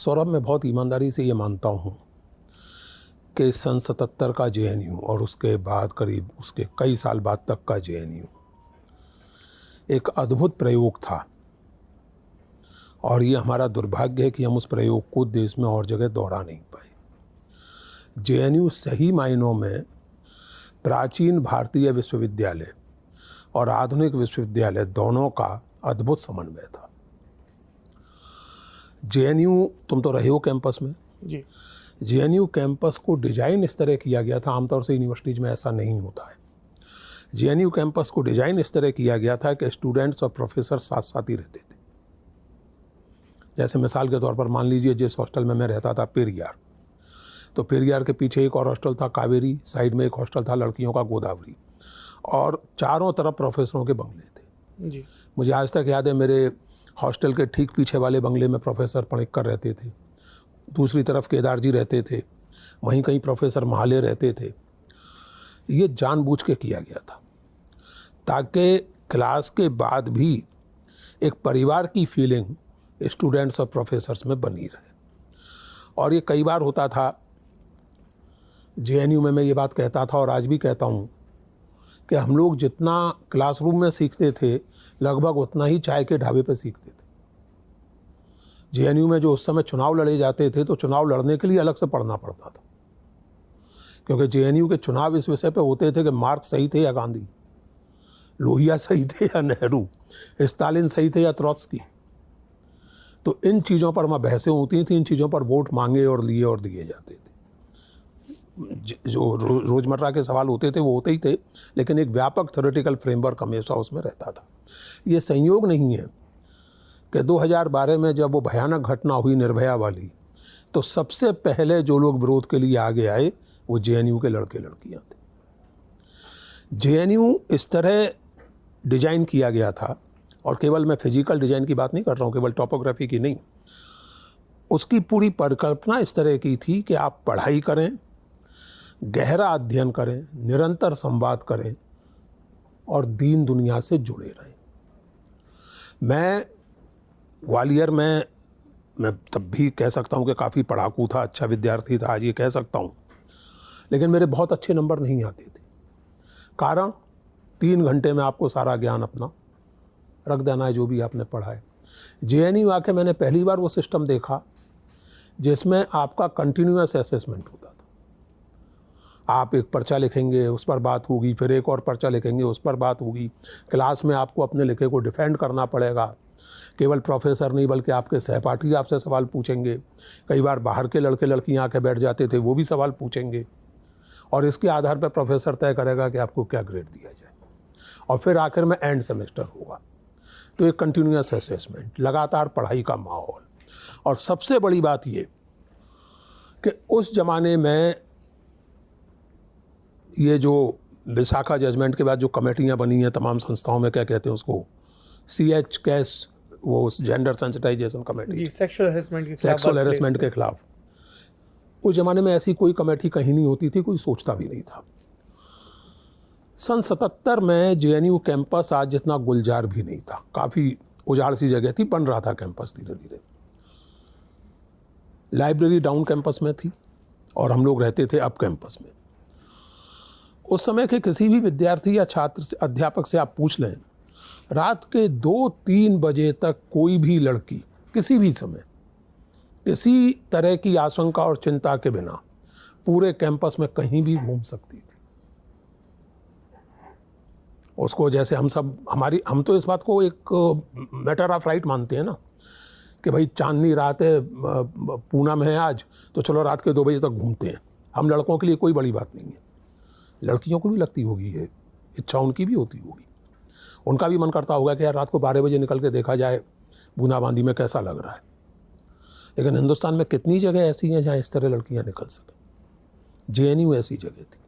सौरभ, मैं बहुत ईमानदारी से ये मानता हूँ कि सन 77 का JNU और उसके बाद करीब उसके कई साल बाद तक का JNU एक अद्भुत प्रयोग था, और ये हमारा दुर्भाग्य है कि हम उस प्रयोग को देश में और जगह दोहरा नहीं पाए। JNU सही मायनों में प्राचीन भारतीय विश्वविद्यालय और आधुनिक विश्वविद्यालय दोनों का अद्भुत समन्वय था। JNU, तुम तो रहे हो कैंपस में जी। JNU कैंपस को डिजाइन इस तरह किया गया था, आमतौर से यूनिवर्सिटीज में ऐसा नहीं होता है। JNU कैंपस को डिजाइन इस तरह किया गया था कि स्टूडेंट्स और प्रोफेसर साथ साथ ही रहते थे। जैसे मिसाल के तौर पर मान लीजिए, जिस हॉस्टल में मैं रहता था पेरियार, तो पेरियार के पीछे एक और हॉस्टल था कावेरी, साइड में एक हॉस्टल था लड़कियों का गोदावरी, और चारों तरफ प्रोफेसरों के बंगले थे। जी। मुझे आज तक याद है, मेरे हॉस्टल के ठीक पीछे वाले बंगले में प्रोफेसर पणिक्कर रहते थे, दूसरी तरफ केदार जी रहते थे, वहीं कहीं प्रोफेसर महाले रहते थे। ये जानबूझ के किया गया था ताकि क्लास के बाद भी एक परिवार की फीलिंग स्टूडेंट्स और प्रोफेसर्स में बनी रहे। और ये कई बार होता था JNU में, मैं ये बात कहता था और आज भी कहता हूँ कि हम लोग जितना क्लासरूम में सीखते थे लगभग उतना ही चाय के ढाबे पर सीखते थे। JNU में जो उस समय चुनाव लड़े जाते थे तो चुनाव लड़ने के लिए अलग से पढ़ना पड़ता था, क्योंकि JNU के चुनाव इस विषय पे होते थे कि मार्क्स सही थे या गांधी, लोहिया सही थे या नेहरू, स्टालिन सही थे या ट्रॉट्स्की। तो इन चीज़ों पर वहाँ बहसें होती थी, इन चीज़ों पर वोट मांगे और लिए और दिए जाते थे। जो रोज़मर्रा के सवाल होते थे वो होते ही थे, लेकिन एक व्यापक थ्योरेटिकल फ्रेमवर्क हमेशा उसमें रहता था। ये संयोग नहीं है कि 2012 में जब वो भयानक घटना हुई निर्भया वाली, तो सबसे पहले जो लोग विरोध के लिए आगे आए वो JNU के लड़के लड़कियां थे। JNU इस तरह डिजाइन किया गया था, और केवल मैं फिजिकल डिजाइन की बात नहीं कर रहा हूँ, केवल टॉपोग्राफी की नहीं, उसकी पूरी परिकल्पना इस तरह की थी कि आप पढ़ाई करें, गहरा अध्ययन करें, निरंतर संवाद करें और दीन दुनिया से जुड़े रहें। मैं ग्वालियर में मैं तब भी कह सकता हूँ कि काफ़ी पढ़ाकू था, अच्छा विद्यार्थी था, आज ये कह सकता हूँ, लेकिन मेरे बहुत अच्छे नंबर नहीं आते थे। कारण 3 घंटे में आपको सारा ज्ञान अपना रख देना है जो भी आपने पढ़ा है। JNU आके मैंने पहली बार वो सिस्टम देखा जिसमें आपका कंटिन्यूअस असेसमेंट होता था। आप एक पर्चा लिखेंगे, उस पर बात होगी, फिर एक और पर्चा लिखेंगे, उस पर बात होगी। क्लास में आपको अपने लिखे को डिफेंड करना पड़ेगा। केवल प्रोफेसर नहीं बल्कि आपके सहपाठी आपसे सवाल पूछेंगे। कई बार बाहर के लड़के लड़कियां आके बैठ जाते थे, वो भी सवाल पूछेंगे, और इसके आधार पर प्रोफेसर तय करेगा कि आपको क्या ग्रेड दिया जाए, और फिर आखिर में एंड सेमेस्टर होगा। तो एक कंटिन्यूअस असेसमेंट, लगातार पढ़ाई का माहौल। और सबसे बड़ी बात ये कि उस ज़माने में ये जो विशाखा जजमेंट के बाद जो कमेटियां बनी हैं तमाम संस्थाओं में, क्या कहते हैं उसको, CH कैस, वो gender sensitization committee, sexual harassment के खिलाफ, उस ज़माने में ऐसी कोई कमेटी कहीं नहीं होती थी, कोई सोचता भी नहीं था। सन 77 में JNU कैंपस आज जितना गुलजार भी नहीं था, काफ़ी उजाड़ सी जगह थी, बन रहा था कैंपस धीरे धीरे। लाइब्रेरी डाउन कैंपस में थी और हम लोग रहते थे अप कैंपस में। उस समय के किसी भी विद्यार्थी या छात्र से, अध्यापक से आप पूछ लें, रात के 2-3 बजे तक कोई भी लड़की किसी भी समय किसी तरह की आशंका और चिंता के बिना पूरे कैंपस में कहीं भी घूम सकती थी। उसको जैसे हम तो इस बात को एक मैटर ऑफ राइट मानते हैं ना, कि भाई चांदनी रात है, पूनम है आज, तो चलो रात के 2 बजे तक घूमते हैं। हम लड़कों के लिए कोई बड़ी बात नहीं है, लड़कियों को भी लगती होगी ये इच्छा, उनकी भी होती होगी। उनका भी मन करता होगा कि यार रात को 12 बजे निकल के देखा जाए बूंदाबांदी में कैसा लग रहा है। लेकिन हिंदुस्तान में कितनी जगह ऐसी हैं जहाँ इस तरह लड़कियाँ निकल सकें। JNU ऐसी जगह थी।